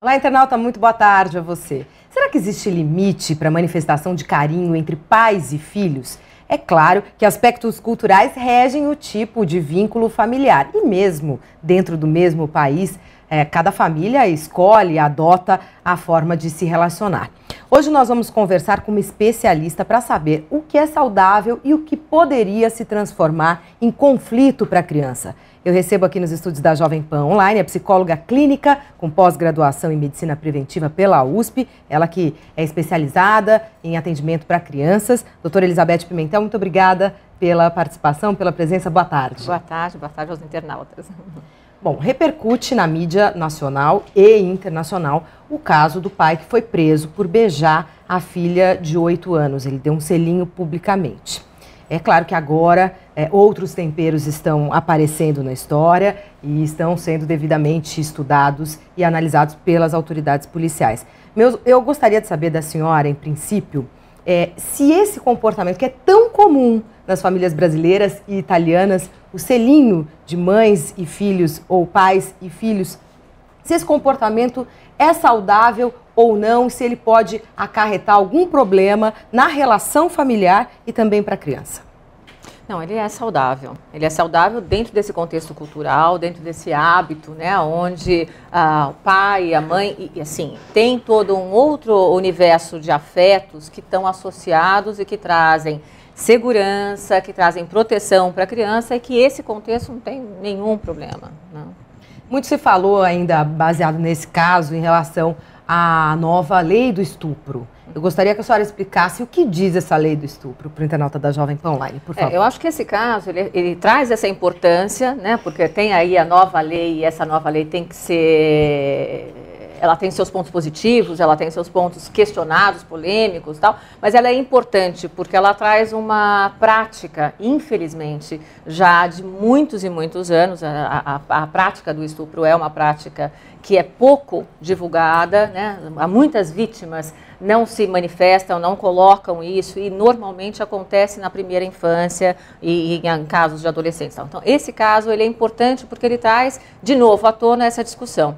Olá, internauta, muito boa tarde a você. Será que existe limite para a manifestação de carinho entre pais e filhos? É claro que aspectos culturais regem o tipo de vínculo familiar e mesmo dentro do mesmo país, cada família escolhe e adota a forma de se relacionar. Hoje nós vamos conversar com uma especialista para saber o que é saudável e o que poderia se transformar em conflito para a criança. Eu recebo aqui nos estúdios da Jovem Pan Online a psicóloga clínica com pós-graduação em medicina preventiva pela USP, ela que é especializada em atendimento para crianças. Doutora Elizabeth Pimentel, muito obrigada pela participação, pela presença. Boa tarde. Boa tarde aos internautas. Bom, repercute na mídia nacional e internacional o caso do pai que foi preso por beijar a filha de 8 anos. Ele deu um selinho publicamente. É claro que agora outros temperos estão aparecendo na história e estão sendo devidamente estudados e analisados pelas autoridades policiais. Eu gostaria de saber da senhora, em princípio, se esse comportamento que é tão comum nas famílias brasileiras e italianas, o selinho de mães e filhos ou pais e filhos, se esse comportamento é saudável ou não, se ele pode acarretar algum problema na relação familiar e também para a criança. Não, ele é saudável. Ele é saudável dentro desse contexto cultural, dentro desse hábito, né, onde o pai e a mãe, e assim, tem todo um outro universo de afetos que estão associados e que trazem segurança, que trazem proteção para a criança e que esse contexto não tem nenhum problema. Não. Muito se falou ainda, baseado nesse caso, em relação à nova lei do estupro. Eu gostaria que a senhora explicasse o que diz essa lei do estupro para o internauta da Jovem Pan Online, por favor. Eu acho que esse caso, ele traz essa importância, né, porque tem aí a nova lei e essa nova lei tem que ser... Ela tem seus pontos positivos, ela tem seus pontos questionados, polêmicos e tal, mas ela é importante porque ela traz uma prática, infelizmente, já de muitos e muitos anos. A prática do estupro é uma prática que é pouco divulgada, né? Há muitas vítimas não se manifestam, não colocam isso e normalmente acontece na primeira infância e em casos de adolescentes. Então, esse caso ele é importante porque ele traz de novo à tona essa discussão.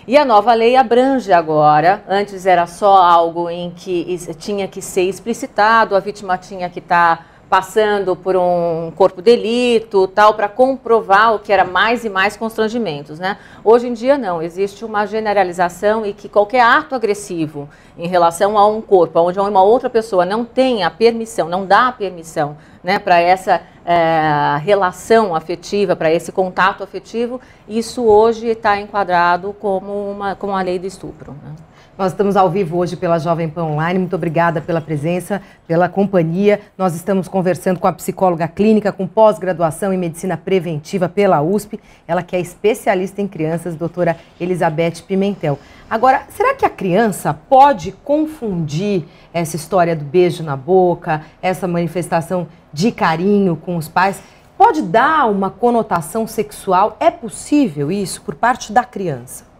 E a nova lei abrange agora, antes era só algo em que tinha que ser explicitado, a vítima tinha que estar passando por um corpo de delito, tal, para comprovar o que era mais e mais constrangimentos, né? Hoje em dia não, existe uma generalização e que qualquer ato agressivo em relação a um corpo, onde uma outra pessoa não tem a permissão, não dá a permissão, né, para essa relação afetiva, para esse contato afetivo, isso hoje está enquadrado como a lei do estupro, né? Nós estamos ao vivo hoje pela Jovem Pan Online. Muito obrigada pela presença, pela companhia. Nós estamos conversando com a psicóloga clínica com pós-graduação em medicina preventiva pela USP. Ela que é especialista em crianças, doutora Elizabeth Pimentel. Agora, será que a criança pode confundir essa história do beijo na boca, essa manifestação de carinho com os pais? Pode dar uma conotação sexual? É possível isso por parte da criança?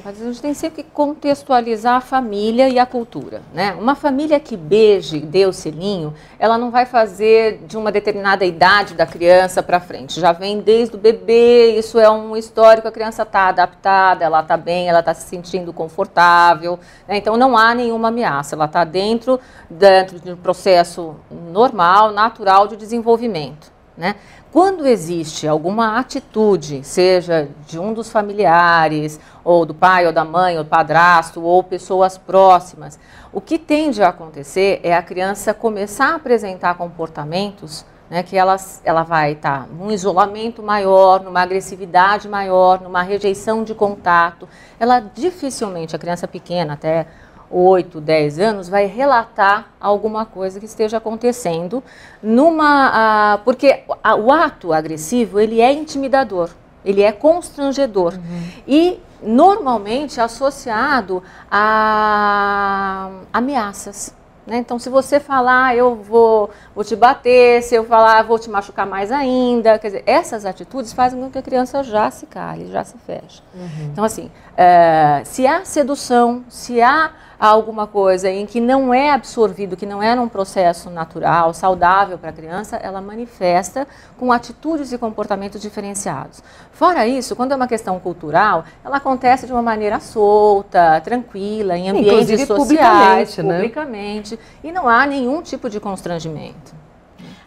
Mas a gente tem sempre que contextualizar a família e a cultura, né? Uma família que beije, dê o selinho, ela não vai fazer de uma determinada idade da criança para frente. Já vem desde o bebê, isso é um histórico, a criança está adaptada, ela está bem, ela está se sentindo confortável, né? Então não há nenhuma ameaça, ela está dentro de um processo normal, natural de desenvolvimento, né? Quando existe alguma atitude, seja de um dos familiares, ou do pai, ou da mãe, ou do padrasto, ou pessoas próximas, o que tende a acontecer é a criança começar a apresentar comportamentos, né, que ela vai estar num isolamento maior, numa agressividade maior, numa rejeição de contato. Ela dificilmente, a criança pequena, até 8, 10 anos, vai relatar alguma coisa que esteja acontecendo porque o ato agressivo, ele é intimidador, ele é constrangedor e normalmente associado a ameaças, né? Então, se você falar, eu vou te bater, se eu falar, vou te machucar mais ainda, quer dizer, essas atitudes fazem com que a criança já se cale, já se feche. Então, assim, se há sedução, se há há alguma coisa em que não é absorvido, que não é num processo natural, saudável para a criança, ela manifesta com atitudes e comportamentos diferenciados. Fora isso, quando é uma questão cultural, ela acontece de uma maneira solta, tranquila, em ambientes sociais, publicamente, e não há nenhum tipo de constrangimento.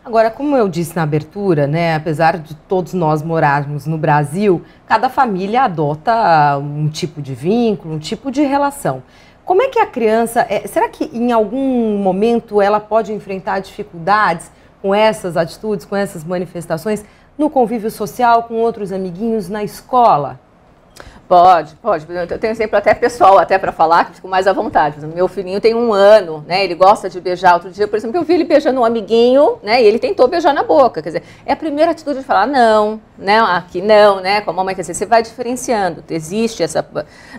Agora, como eu disse na abertura, né, apesar de todos nós morarmos no Brasil, cada família adota um tipo de vínculo, um tipo de relação. Como é que a criança, será que em algum momento ela pode enfrentar dificuldades com essas atitudes, com essas manifestações no convívio social, com outros amiguinhos na escola? Pode. Eu tenho exemplo até pessoal, até para falar, que fico mais à vontade. Meu filhinho tem 1 ano, né? Ele gosta de beijar. Outro dia, por exemplo, eu vi ele beijando um amiguinho, né? E ele tentou beijar na boca. Quer dizer, é a primeira atitude de falar não, né? Aqui não, né? Com a mamãe, quer dizer, você vai diferenciando. Existe essa...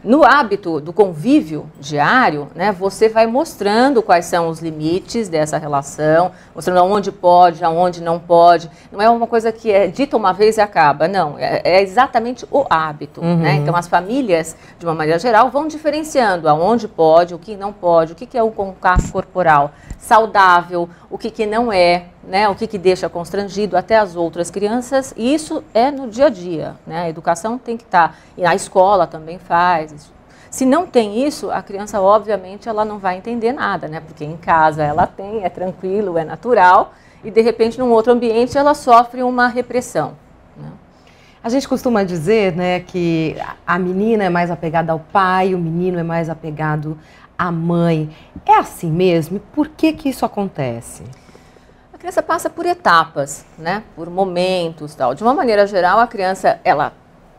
No hábito do convívio diário, né? Você vai mostrando quais são os limites dessa relação, mostrando aonde pode, aonde não pode. Não é uma coisa que é dita uma vez e acaba, não. É exatamente o hábito, né? Então, as famílias, de uma maneira geral, vão diferenciando aonde pode, o que não pode, o que é o contato corporal saudável, o que não é, né? O que deixa constrangido até as outras crianças. E isso é no dia a dia, né? A educação tem que estar, e a escola também faz isso. Se não tem isso, a criança, obviamente, ela não vai entender nada, né? Porque em casa ela tem, é tranquilo, é natural, e de repente, num outro ambiente, ela sofre uma repressão, né? A gente costuma dizer, né, que a menina é mais apegada ao pai, o menino é mais apegado à mãe. É assim mesmo? E por que isso acontece? A criança passa por etapas, né, por momentos, tal. De uma maneira geral, a criança, ela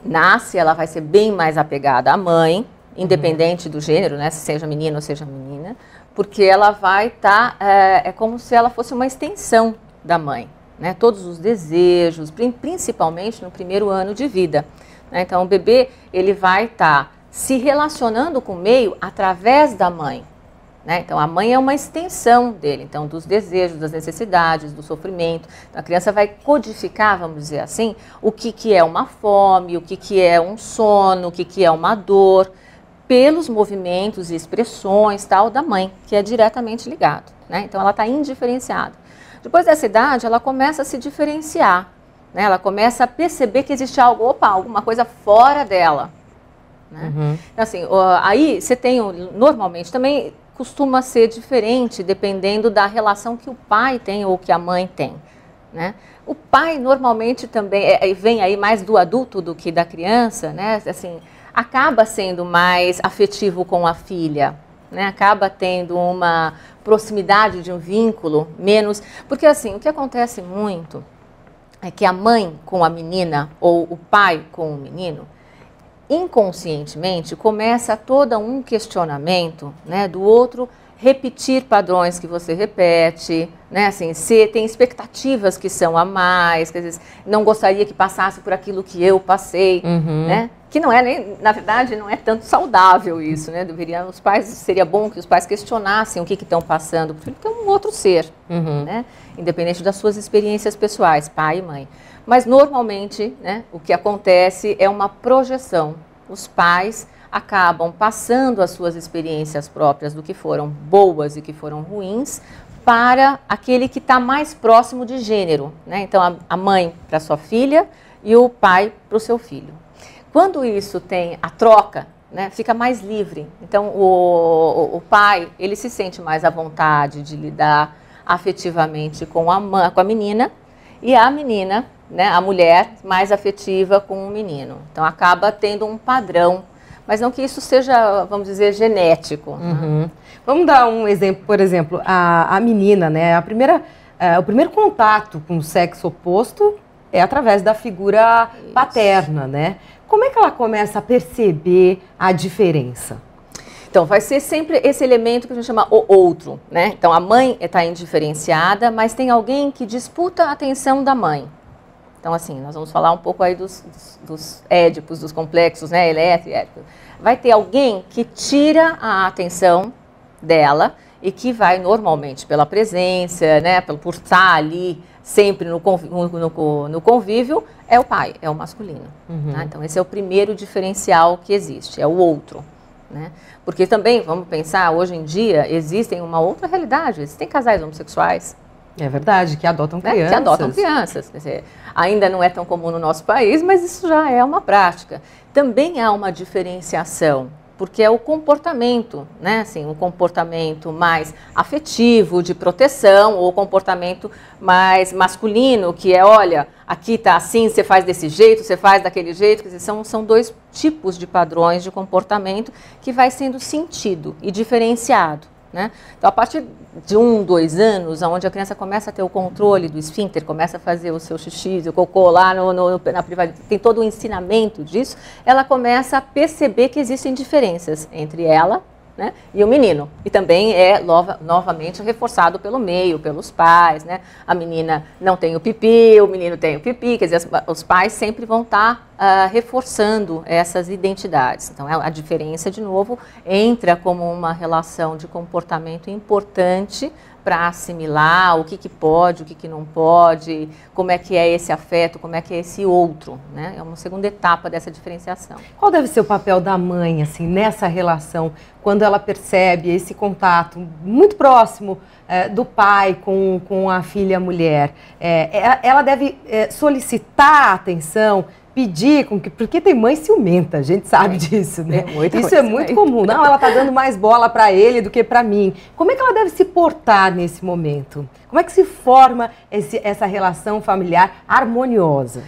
nasce, ela vai ser bem mais apegada à mãe, independente do gênero, né, se seja menino ou seja menina, porque ela vai estar, é como se ela fosse uma extensão da mãe. Né, todos os desejos, principalmente no primeiro ano de vida. Né, então, o bebê ele vai estar se relacionando com o meio através da mãe. Né, então, a mãe é uma extensão dele, então, dos desejos, das necessidades, do sofrimento. Então, a criança vai codificar, vamos dizer assim, o que é uma fome, o que é um sono, o que é uma dor, pelos movimentos e expressões tal, da mãe, que é diretamente ligado. Né, então, ela está indiferenciada. Depois dessa idade, ela começa a se diferenciar, né? Ela começa a perceber que existe algo, alguma coisa fora dela. Né? Então, assim, aí você tem, normalmente, também costuma ser diferente, dependendo da relação que o pai tem ou que a mãe tem. Né? O pai, normalmente, também, vem aí mais do adulto do que da criança, né? Assim, acaba sendo mais afetivo com a filha. Né, acaba tendo uma proximidade de um vínculo menos... Porque, assim, o que acontece muito é que a mãe com a menina ou o pai com o menino, inconscientemente, começa todo um questionamento, né, do outro repetir padrões que você repete, né, assim, se tem expectativas que são a mais, quer dizer, não gostaria que passasse por aquilo que eu passei, né? Que não é nem, na verdade, não é tanto saudável isso, né? Seria bom que os pais questionassem o que estão passando, porque ele é um outro ser, né? Independente das suas experiências pessoais, pai e mãe. Mas normalmente, né, o que acontece é uma projeção. Os pais acabam passando as suas experiências próprias do que foram boas e que foram ruins para aquele que está mais próximo de gênero, né? Então a mãe para sua filha e o pai para o seu filho. Quando isso tem a troca, né, fica mais livre. Então, o pai, ele se sente mais à vontade de lidar afetivamente com a menina, e a menina, né, a mulher, mais afetiva com o menino. Então, acaba tendo um padrão, mas não que isso seja, vamos dizer, genético. Né? Vamos dar um exemplo, por exemplo, a menina, né, o primeiro contato com o sexo oposto é através da figura paterna, né? Como é que ela começa a perceber a diferença? Então, vai ser sempre esse elemento que a gente chama o outro, né? Então, a mãe está indiferenciada, mas tem alguém que disputa a atenção da mãe. Então, assim, nós vamos falar um pouco aí dos édipos, dos complexos, né? Elétrico, édipo. Vai ter alguém que tira a atenção dela e que vai normalmente pela presença, né? Por estar ali sempre no convívio, é o pai, é o masculino. Tá? Então, esse é o primeiro diferencial que existe, é o outro. né? Porque também, vamos pensar, hoje em dia existem uma outra realidade, existem casais homossexuais. É verdade, que adotam crianças. Né? Que adotam crianças. Quer dizer, ainda não é tão comum no nosso país, mas isso já é uma prática. Também há uma diferenciação, porque é o comportamento, né? Assim, um comportamento mais afetivo, de proteção, ou comportamento mais masculino, que é, olha, aqui está assim, você faz desse jeito, você faz daquele jeito. Quer dizer, são dois tipos de padrões de comportamento que vai sendo sentido e diferenciado. Né? Então, a partir de 1, 2 anos, onde a criança começa a ter o controle do esfíncter, começa a fazer o seu xixi, o cocô lá na privada, tem todo o ensinamento disso, ela começa a perceber que existem diferenças entre ela, né, e o menino. E também é novamente reforçado pelo meio, pelos pais. Né? A menina não tem o pipi, o menino tem o pipi, quer dizer, os pais sempre vão estar reforçando essas identidades. Então, a diferença, de novo, entra como uma relação de comportamento importante para assimilar o que pode, o que não pode, como é que é esse afeto, como é que é esse outro, né? É uma segunda etapa dessa diferenciação. Qual deve ser o papel da mãe, assim, nessa relação, quando ela percebe esse contato muito próximo do pai com a filha mulher? Ela deve solicitar atenção, pedir, porque tem mãe ciumenta, a gente sabe disso, né? Isso é muito comum. Não, ela está dando mais bola para ele do que para mim. Como é que ela deve se portar nesse momento? Como é que se forma essa relação familiar harmoniosa?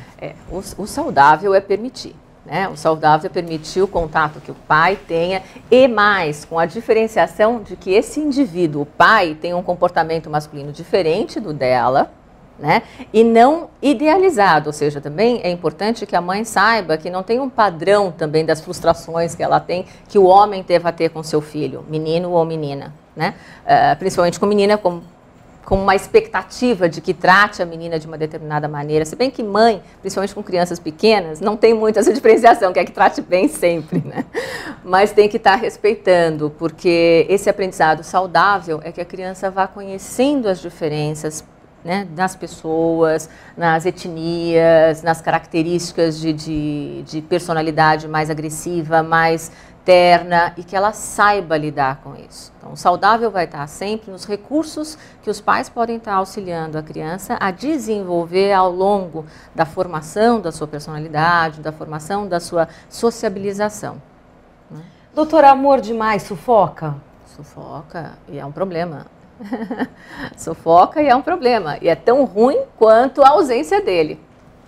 O saudável é permitir. Né? O saudável é permitir o contato que o pai tenha e mais, com a diferenciação de que esse indivíduo, o pai, tem um comportamento masculino diferente do dela, né? E não idealizado, ou seja, também é importante que a mãe saiba que não tem um padrão também das frustrações que ela tem, que o homem deva ter com seu filho, menino ou menina, né? Principalmente com menina, com uma expectativa de que trate a menina de uma determinada maneira, se bem que mãe, principalmente com crianças pequenas, não tem muito essa diferenciação, quer que trate bem sempre, né? Mas tem que estar respeitando, porque esse aprendizado saudável é que a criança vá conhecendo as diferenças, né, nas pessoas, nas etnias, nas características de personalidade mais agressiva, mais terna, e que ela saiba lidar com isso. Então, o saudável vai estar sempre nos recursos que os pais podem estar auxiliando a criança a desenvolver ao longo da formação da sua personalidade, da formação da sua sociabilização. Né? Doutora, amor demais sufoca? Sufoca, e é um problema. Sufoca e é um problema. E é tão ruim quanto a ausência dele.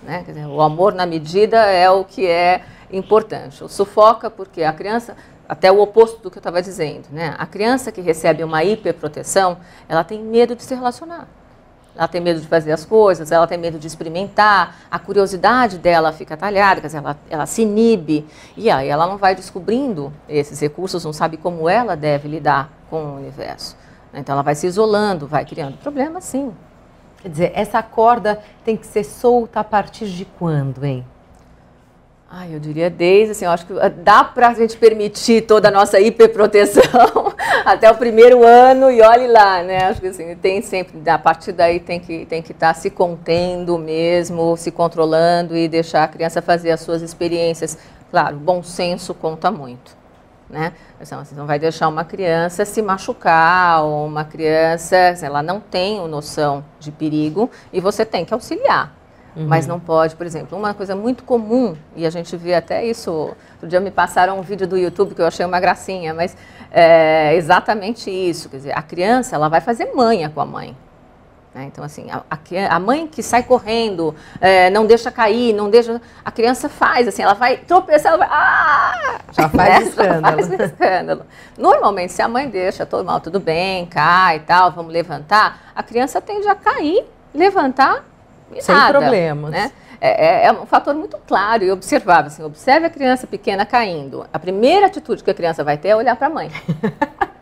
Né? Quer dizer, o amor na medida é o que é importante. O sufoca porque a criança, até o oposto do que eu estava dizendo, né? A criança que recebe uma hiperproteção, ela tem medo de se relacionar. Ela tem medo de fazer as coisas, ela tem medo de experimentar, a curiosidade dela fica talhada, quer dizer, ela se inibe. E aí ela não vai descobrindo esses recursos, não sabe como ela deve lidar com o universo. Então, ela vai se isolando, vai criando problemas, sim. Quer dizer, essa corda tem que ser solta a partir de quando, hein? Eu diria desde, assim, eu acho que dá para a gente permitir toda a nossa hiperproteção até o primeiro ano e olhe lá, né? Acho que assim, tem sempre, a partir daí tem que estar se contendo mesmo, se controlando e deixar a criança fazer as suas experiências. Claro, bom senso conta muito. Né? Então, você não vai deixar uma criança se machucar, ou uma criança, ela não tem noção de perigo e você tem que auxiliar. Mas não pode, por exemplo, uma coisa muito comum, e a gente vê até isso, outro dia me passaram um vídeo do YouTube que eu achei uma gracinha, mas é exatamente isso, quer dizer, a criança ela vai fazer manha com a mãe. Né? Então, assim, a mãe que sai correndo, não deixa cair, não deixa... A criança faz, assim, ela vai tropeçar, ela vai... Já faz escândalo. Já faz escândalo. Normalmente, se a mãe deixa, tudo bem, cai e tal, vamos levantar, a criança tende a cair, levantar e sem nada, problemas. Né? É um fator muito claro e observável. Assim, observe a criança pequena caindo. A primeira atitude que a criança vai ter é olhar para a mãe.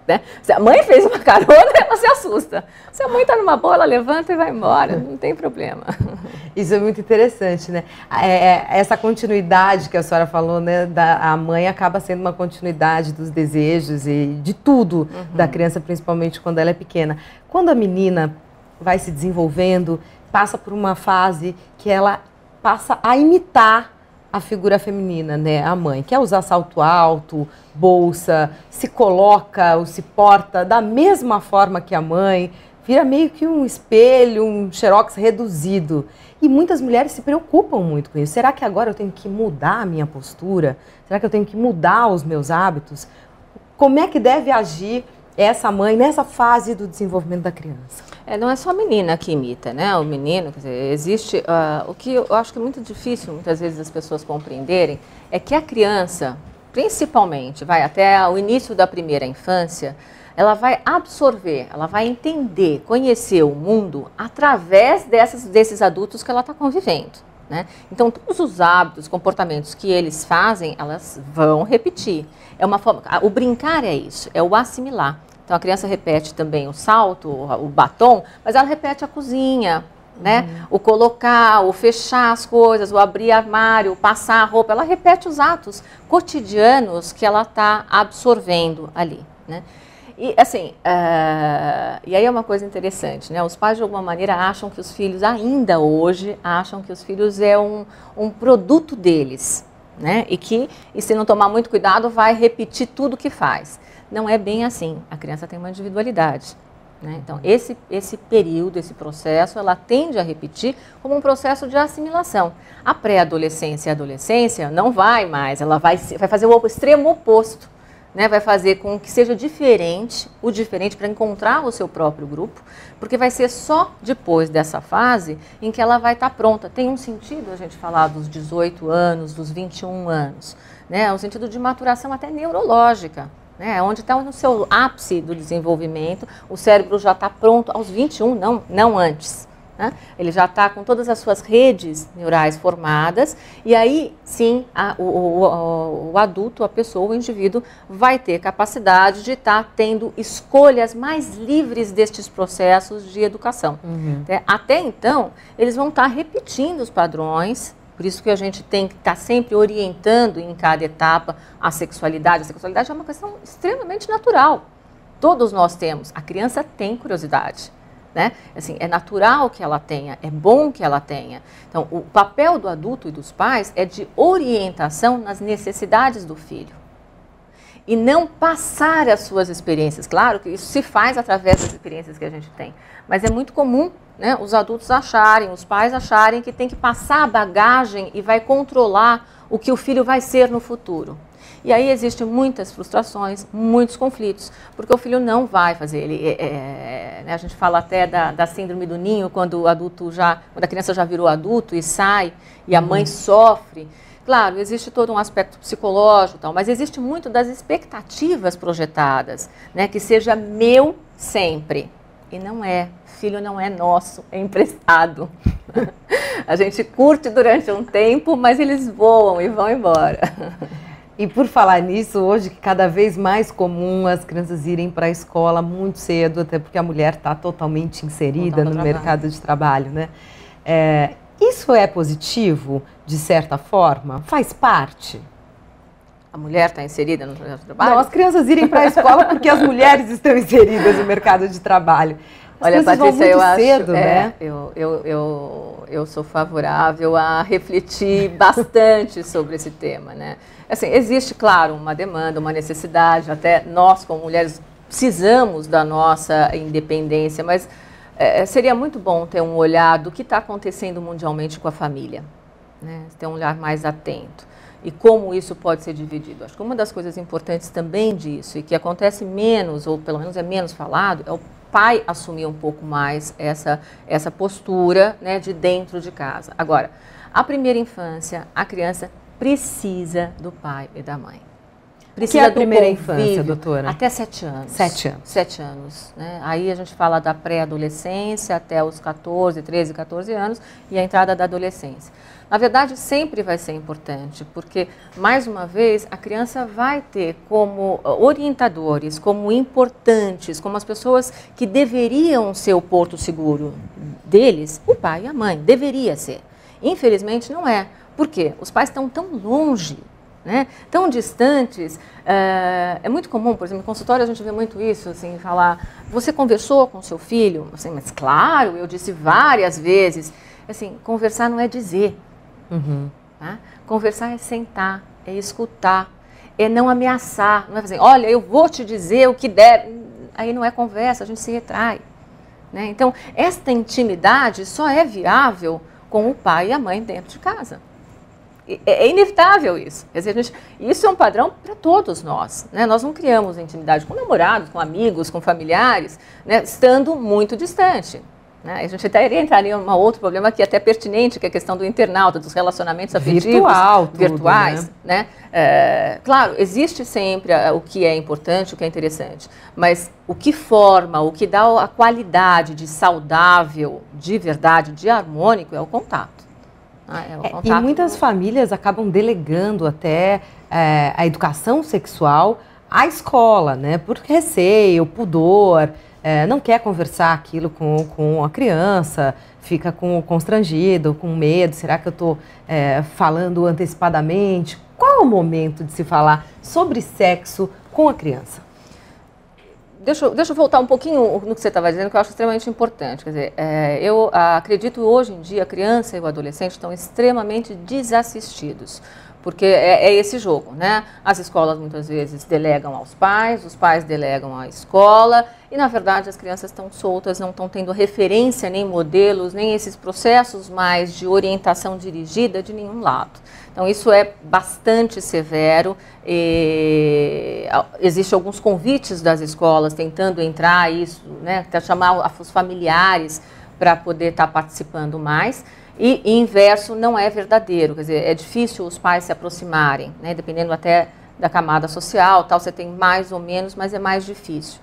Né? Se a mãe fez uma carona, ela se assusta. Se a mãe está numa boa, ela levanta e vai embora, não tem problema. Isso é muito interessante, né? Essa continuidade que a senhora falou, né? A mãe acaba sendo uma continuidade dos desejos e de tudo da criança, principalmente quando ela é pequena. Quando a menina vai se desenvolvendo, passa por uma fase que ela passa a imitar a figura feminina, né, a mãe, quer usar salto alto, bolsa, se coloca ou se porta da mesma forma que a mãe, vira meio que um espelho, um xerox reduzido. E muitas mulheres se preocupam muito com isso. Será que agora eu tenho que mudar a minha postura? Será que eu tenho que mudar os meus hábitos? Como é que deve agir essa mãe nessa fase do desenvolvimento da criança? Não é só a menina que imita, né? O menino, quer dizer, existe... o que eu acho que é muito difícil, muitas vezes, as pessoas compreenderem, é que a criança, principalmente, vai até o início da primeira infância, ela vai absorver, ela vai entender, conhecer o mundo através desses adultos que ela está convivendo, né? Então, todos os hábitos, comportamentos que eles fazem, elas vão repetir. É uma forma, o brincar é isso, é o assimilar. Então, a criança repete também o salto, o batom, mas ela repete a cozinha, né? O colocar, o fechar as coisas, o abrir armário, o passar a roupa. Ela repete os atos cotidianos que ela está absorvendo ali, né? E, assim, e aí é uma coisa interessante, né? Os pais, de alguma maneira, acham que os filhos, ainda hoje, acham que os filhos é um produto deles, né? E se não tomar muito cuidado, vai repetir tudo que faz. Não é bem assim. A criança tem uma individualidade, né? Então, esse período, esse processo, ela tende a repetir como um processo de assimilação. A pré-adolescência e a adolescência não vai mais, ela vai fazer o extremo oposto. Né, vai fazer com que seja diferente para encontrar o seu próprio grupo, porque vai ser só depois dessa fase em que ela vai estar pronta. Tem um sentido a gente falar dos 18 anos, dos 21 anos, né, um sentido de maturação até neurológica, né, onde está no seu ápice do desenvolvimento, o cérebro já está pronto aos 21, não antes. Né? Ele já está com todas as suas redes neurais formadas e aí sim o adulto, a pessoa, o indivíduo vai ter capacidade de estar tendo escolhas mais livres destes processos de educação. Até então, eles vão estar repetindo os padrões, por isso que a gente tem que estar sempre orientando em cada etapa a sexualidade. A sexualidade é uma questão extremamente natural. Todos nós temos. A criança tem curiosidade. Né? Assim, é natural que ela tenha, é bom que ela tenha. Então, o papel do adulto e dos pais é de orientação nas necessidades do filho. E não passar as suas experiências. Claro que isso se faz através das experiências que a gente tem. Mas é muito comum, né, os adultos acharem, os pais acharem que tem que passar a bagagem e vai controlar o que o filho vai ser no futuro. E aí existem muitas frustrações, muitos conflitos, porque o filho não vai fazer. A gente fala até da síndrome do ninho, quando a criança já virou adulto e sai, e a mãe sofre. Claro, existe todo um aspecto psicológico, tal, mas existe muito das expectativas projetadas, né, que seja meu sempre. E não é. Filho não é nosso, é emprestado. A gente curte durante um tempo, mas eles voam e vão embora. E por falar nisso, hoje que cada vez mais comum as crianças irem para a escola muito cedo, até porque a mulher está totalmente inserida no mercado de trabalho, né? Isso é positivo, de certa forma? Faz parte? A mulher está inserida no mercado de trabalho? Não, as crianças irem para a escola porque as mulheres estão inseridas no mercado de trabalho. Olha, Patrícia, eu acho, cedo, né? Eu sou favorável a refletir bastante sobre esse tema, né? Assim, existe, claro, uma demanda, uma necessidade, até nós, como mulheres, precisamos da nossa independência, mas seria muito bom ter um olhar do que está acontecendo mundialmente com a família, né? Ter um olhar mais atento. E como isso pode ser dividido. Acho que uma das coisas importantes também disso, e que acontece menos, ou pelo menos é menos falado, é o pai assumir um pouco mais essa postura, né, de dentro de casa. Agora, a primeira infância, a criança precisa do pai e da mãe. Precisa que é a primeira infância, doutora? Até 7 anos. 7 anos. 7 anos. Né? Aí a gente fala da pré-adolescência até os 14, 13, 14 anos e a entrada da adolescência. Na verdade, sempre vai ser importante, porque, mais uma vez, a criança vai ter como orientadores, como importantes, como as pessoas que deveriam ser o porto seguro deles, o pai e a mãe. Deveria ser. Infelizmente, não é. Por quê? Os pais estão tão longe, né? Tão distantes. É muito comum, por exemplo, no consultório a gente vê muito isso, assim, falar, você conversou com seu filho? Assim, mas claro, eu disse várias vezes. Assim, conversar não é dizer. Tá? Conversar é sentar, é escutar, é não ameaçar, não é fazer, olha, eu vou te dizer o que deve. Aí não é conversa, a gente se retrai. Né? Então, esta intimidade só é viável com o pai e a mãe dentro de casa. É inevitável isso. Quer dizer, isso é um padrão para todos nós. Né? Nós não criamos intimidade com namorados, com amigos, com familiares, né? Estando muito distante. Né? A gente até entraria em um outro problema que é até pertinente, que é a questão do internauta, dos relacionamentos afetivos virtuais. Né? Claro, existe sempre o que é importante, o que é interessante, mas o que forma, o que dá a qualidade de saudável, de verdade, de harmônico, é o contato. E muitas famílias acabam delegando até a educação sexual à escola, né? Por receio, pudor, não quer conversar aquilo com a criança, fica constrangido, com medo, será que eu estou falando antecipadamente? Qual é o momento de se falar sobre sexo com a criança? Deixa eu voltar um pouquinho no que você estava dizendo, que eu acho extremamente importante. Quer dizer, eu acredito hoje em dia a criança e o adolescente estão extremamente desassistidos, porque é esse jogo, né? As escolas muitas vezes delegam aos pais, os pais delegam à escola, e na verdade as crianças estão soltas, não estão tendo referência, nem modelos, nem esses processos mais de orientação dirigida de nenhum lado. Então isso é bastante severo. Existem alguns convites das escolas tentando entrar isso, né, chamar os familiares para poder estar participando mais. E inverso não é verdadeiro, quer dizer, é difícil os pais se aproximarem, né, dependendo até da camada social, tal, você tem mais ou menos, mas é mais difícil.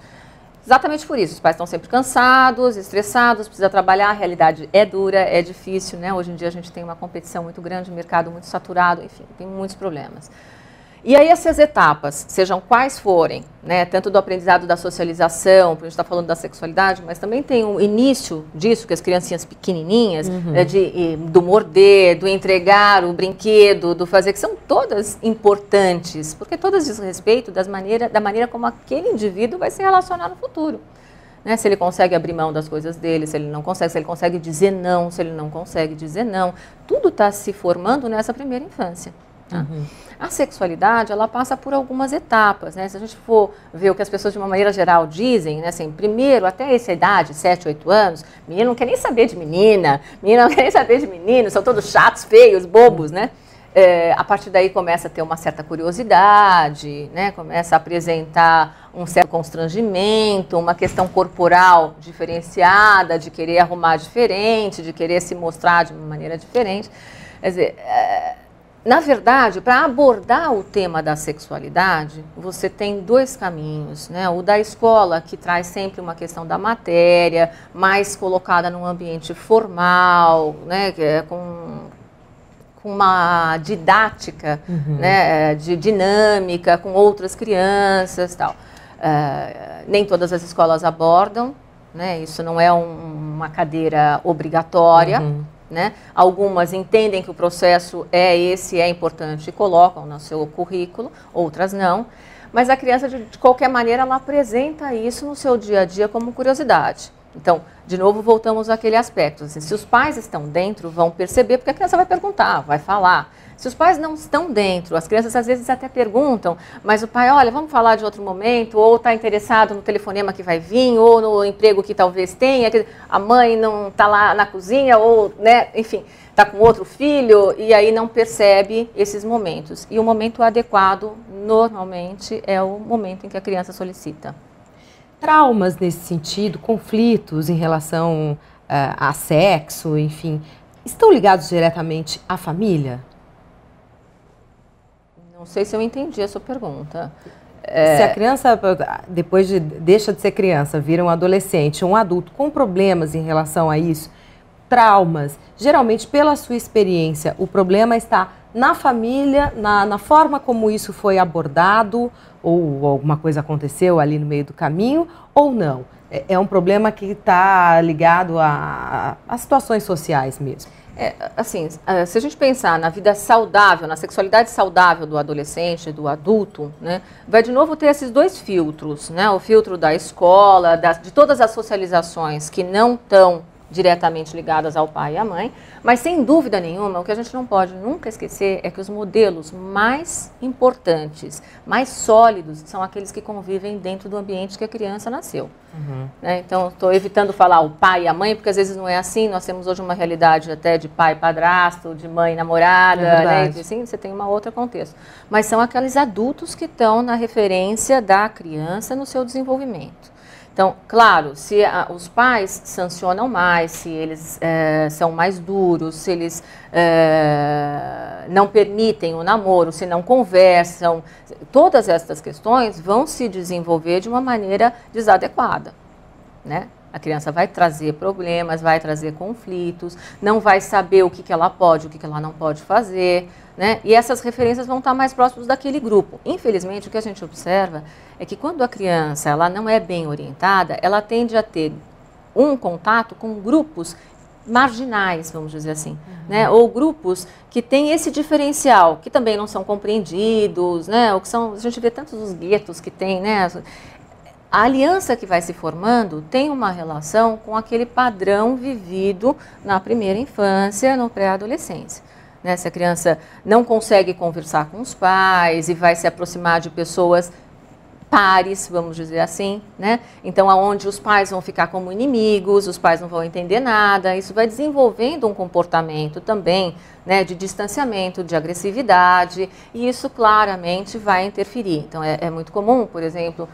Exatamente por isso, os pais estão sempre cansados, estressados, precisa trabalhar, a realidade é dura, é difícil, né? Hoje em dia a gente tem uma competição muito grande, um mercado muito saturado, enfim, tem muitos problemas. E aí essas etapas, sejam quais forem, né, tanto do aprendizado da socialização, porque a gente está falando da sexualidade, mas também tem um início disso, que as criancinhas pequenininhas, né, do morder, do entregar o brinquedo, do fazer, que são todas importantes, porque todas dizem respeito da maneira como aquele indivíduo vai se relacionar no futuro. Né, se ele consegue abrir mão das coisas dele, se ele não consegue, se ele consegue dizer não, se ele não consegue dizer não, tudo está se formando nessa primeira infância. Tá? A sexualidade, ela passa por algumas etapas, né? Se a gente for ver o que as pessoas de uma maneira geral dizem, né? Assim, primeiro, até essa idade, 7, 8 anos, menino não quer nem saber de menina não quer nem saber de menino, são todos chatos, feios, bobos, né? A partir daí começa a ter uma certa curiosidade, né? Começa a apresentar um certo constrangimento, uma questão corporal diferenciada, de querer arrumar diferente, de querer se mostrar de uma maneira diferente. Quer dizer, na verdade, para abordar o tema da sexualidade, você tem dois caminhos, né? O da escola, que traz sempre uma questão da matéria, mais colocada num ambiente formal, né? Que é com uma didática, né? De dinâmica, com outras crianças e tal. Nem todas as escolas abordam, né? Isso não é uma cadeira obrigatória. Né? Algumas entendem que o processo é importante e colocam no seu currículo, outras não. Mas a criança, de qualquer maneira, ela apresenta isso no seu dia a dia como curiosidade. Então, de novo, voltamos àquele aspecto. Assim, se os pais estão dentro, vão perceber, porque a criança vai perguntar, vai falar. Se os pais não estão dentro, as crianças às vezes até perguntam, mas o pai, olha, vamos falar de outro momento, ou está interessado no telefonema que vai vir, ou no emprego que talvez tenha, a mãe não está lá na cozinha, ou, né, enfim, está com outro filho, e aí não percebe esses momentos. E o momento adequado, normalmente, é o momento em que a criança solicita. Traumas nesse sentido, conflitos em relação a sexo, enfim, estão ligados diretamente à família? Não sei se eu entendi a sua pergunta. Se a criança, depois deixa de ser criança, vira um adolescente, um adulto com problemas em relação a isso, traumas, geralmente pela sua experiência, o problema está na família, na forma como isso foi abordado, ou alguma coisa aconteceu ali no meio do caminho, ou não? É um problema que está ligado a situações sociais mesmo. Assim, se a gente pensar na vida saudável, na sexualidade saudável do adolescente, do adulto, né, vai de novo ter esses dois filtros, né, o filtro da escola, de todas as socializações que não estão diretamente ligadas ao pai e à mãe, mas sem dúvida nenhuma, o que a gente não pode nunca esquecer é que os modelos mais importantes, mais sólidos, são aqueles que convivem dentro do ambiente que a criança nasceu. Né? Então, estou evitando falar o pai e a mãe, porque às vezes não é assim, nós temos hoje uma realidade até de pai padrasto, de mãe namorada, né? Assim, você tem uma outra contexto. Mas são aqueles adultos que estão na referência da criança no seu desenvolvimento. Então, claro, se os pais sancionam mais, se eles são mais duros, se eles não permitem o namoro, se não conversam, todas essas questões vão se desenvolver de uma maneira desadequada, né? A criança vai trazer problemas, vai trazer conflitos, não vai saber o que ela pode, o que ela não pode fazer, né? E essas referências vão estar mais próximas daquele grupo. Infelizmente, o que a gente observa é que quando a criança ela não é bem orientada, ela tende a ter um contato com grupos marginais, vamos dizer assim, né? Ou grupos que têm esse diferencial, que também não são compreendidos, né? Ou que são, a gente vê tantos os guetos que tem, né? A aliança que vai se formando tem uma relação com aquele padrão vivido na primeira infância, no pré-adolescência. Né? Se a criança não consegue conversar com os pais e vai se aproximar de pessoas pares, vamos dizer assim, né? Então, aonde os pais vão ficar como inimigos, os pais não vão entender nada, isso vai desenvolvendo um comportamento também, né, de distanciamento, de agressividade, e isso claramente vai interferir. Então, é muito comum, por exemplo,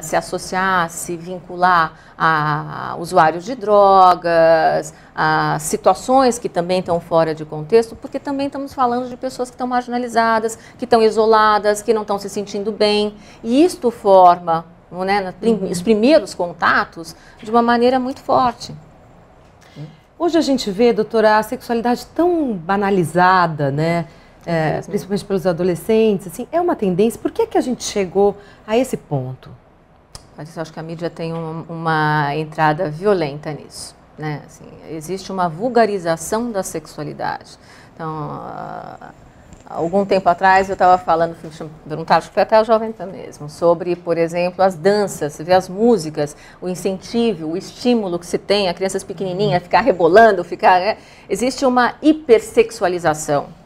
se associar, se vincular a usuários de drogas, a situações que também estão fora de contexto, porque também estamos falando de pessoas que estão marginalizadas, que estão isoladas, que não estão se sentindo bem, e isto forma, né, os primeiros contatos de uma maneira muito forte. Hoje a gente vê, doutora, a sexualidade tão banalizada, né? Principalmente pelos adolescentes, assim, é uma tendência. Por que a gente chegou a esse ponto? Eu acho que a mídia tem uma entrada violenta nisso, né? Assim, existe uma vulgarização da sexualidade. Então, algum tempo atrás eu estava falando, perguntar, acho que foi até a Jovem Pan mesmo, sobre, por exemplo, as danças, você vê as músicas, o incentivo, o estímulo que se tem, a crianças pequenininhas ficar rebolando, né? Existe uma hipersexualização.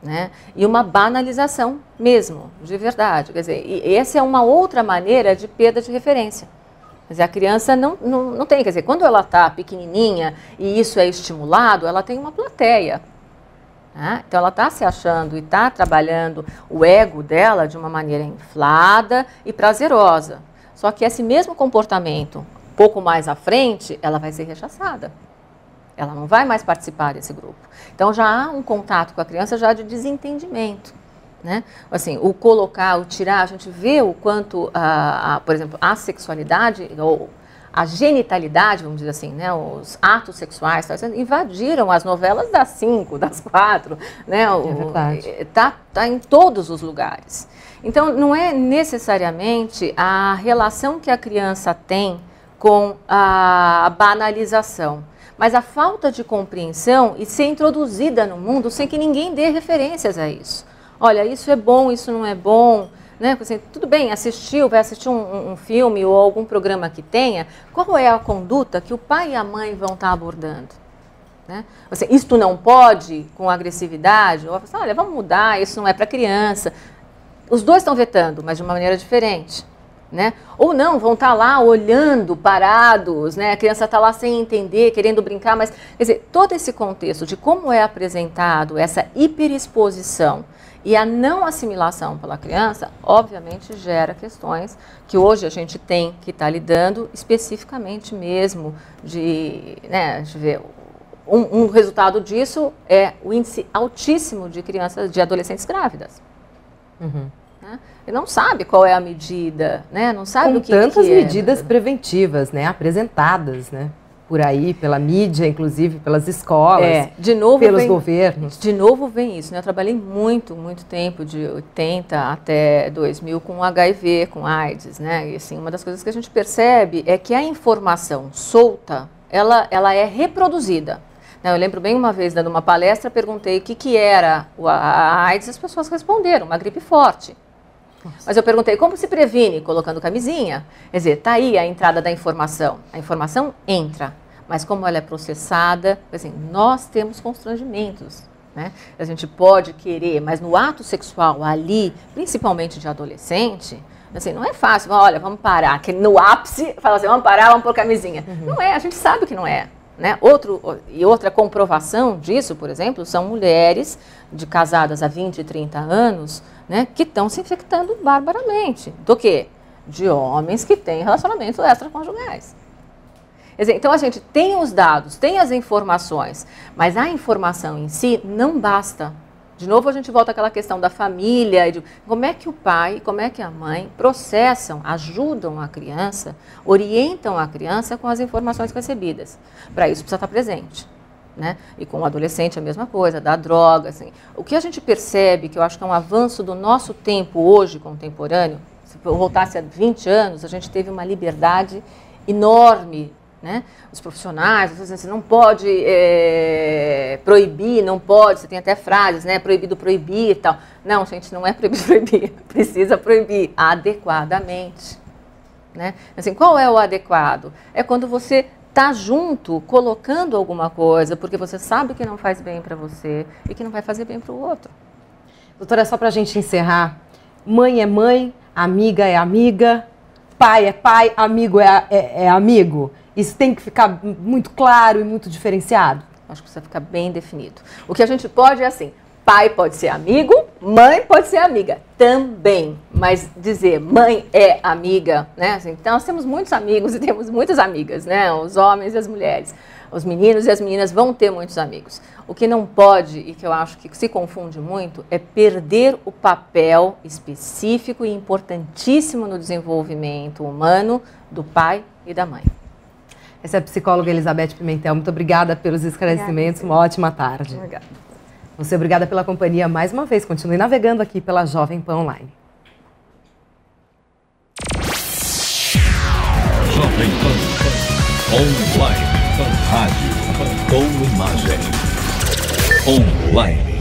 Né? E uma banalização mesmo, de verdade. Quer dizer, e essa é uma outra maneira de perda de referência. Quer dizer, a criança não tem, quer dizer, quando ela está pequenininha e isso é estimulado, ela tem uma plateia. Né? Então, ela está se achando e está trabalhando o ego dela de uma maneira inflada e prazerosa. Só que esse mesmo comportamento, um pouco mais à frente, ela vai ser rechaçada. Ela não vai mais participar desse grupo. Então, já há um contato com a criança já de desentendimento. Né? Assim, o colocar, o tirar, a gente vê o quanto, por exemplo, a sexualidade, ou a genitalidade, vamos dizer assim, né? Os atos sexuais, invadiram as novelas das 5, das 4. Né? É verdade. Tá em todos os lugares. Então, não é necessariamente a relação que a criança tem com a banalização, mas a falta de compreensão e ser introduzida no mundo sem que ninguém dê referências a isso. Olha, isso é bom, isso não é bom, né? Assim, tudo bem, vai assistir um filme ou algum programa que tenha, qual é a conduta que o pai e a mãe vão estar abordando? Né? Assim, isto não pode, com agressividade, ou olha, vamos mudar, isso não é para criança. Os dois estão vetando, mas de uma maneira diferente. Né? Ou não, vão estar lá olhando, parados, né? A criança está lá sem entender, querendo brincar, mas, quer dizer, todo esse contexto de como é apresentado essa hiperexposição e a não assimilação pela criança, obviamente gera questões que hoje a gente tem que estar lidando especificamente mesmo né, de ver. Um resultado disso é o índice altíssimo de crianças, de adolescentes grávidas. Né? E não sabe qual é a medida, né? Não sabe com o que tantas que medidas preventivas, né? Apresentadas, né? Por aí, pela mídia, inclusive pelas escolas, de novo pelos governos. De novo vem isso, né? Eu trabalhei muito tempo, de 80 até 2000, com HIV, com AIDS, né? E assim, uma das coisas que a gente percebe é que a informação solta, ela é reproduzida. Eu lembro bem uma vez, dando uma palestra, perguntei o que era a AIDS, as pessoas responderam, uma gripe forte. Nossa. Mas eu perguntei, como se previne? Colocando camisinha. Quer dizer, está aí a entrada da informação. A informação entra, mas como ela é processada, assim, nós temos constrangimentos, né? A gente pode querer, mas no ato sexual ali, principalmente de adolescente, assim, não é fácil, olha, vamos parar, que no ápice, fala assim, vamos parar, vamos pôr camisinha. Não é, a gente sabe que não é. Né? Outra comprovação disso, por exemplo, são mulheres casadas há 20 e 30 anos, né, que estão se infectando barbaramente. Do quê? De homens que têm relacionamentos extraconjugais. Quer dizer, então a gente tem os dados, tem as informações, mas a informação em si não basta. De novo a gente volta àquela questão da família, de como é que o pai, como é que a mãe processam, ajudam a criança, orientam a criança com as informações recebidas. Para isso precisa estar presente. Né? E com o adolescente a mesma coisa, da droga. Assim. O que a gente percebe, que eu acho que é um avanço do nosso tempo hoje, contemporâneo, se eu voltasse a 20 anos, a gente teve uma liberdade enorme. Né? Os profissionais, você não pode proibir, não pode, você tem até frases, né? Proibido proibir e tal. Não, gente, não é proibido proibir, precisa proibir adequadamente. Né? Assim, qual é o adequado? É quando você está junto, colocando alguma coisa, porque você sabe que não faz bem para você e que não vai fazer bem para o outro. Doutora, só para a gente encerrar, mãe é mãe, amiga é amiga, pai é pai, amigo é amigo. Isso tem que ficar muito claro e muito diferenciado? Acho que precisa ficar bem definido. O que a gente pode é assim, pai pode ser amigo, mãe pode ser amiga também. Mas dizer mãe é amiga, né? Assim, então nós temos muitos amigos e temos muitas amigas, né? Os homens e as mulheres. Os meninos e as meninas vão ter muitos amigos. O que não pode, e que eu acho que se confunde muito, é perder o papel específico e importantíssimo no desenvolvimento humano do pai e da mãe. Essa é a psicóloga Elizabeth Pimentel. Muito obrigada pelos esclarecimentos. Uma ótima tarde. Obrigada. Você, obrigada pela companhia mais uma vez. Continue navegando aqui pela Jovem Pan Online. Jovem Pan Online. Rádio com imagem. Online.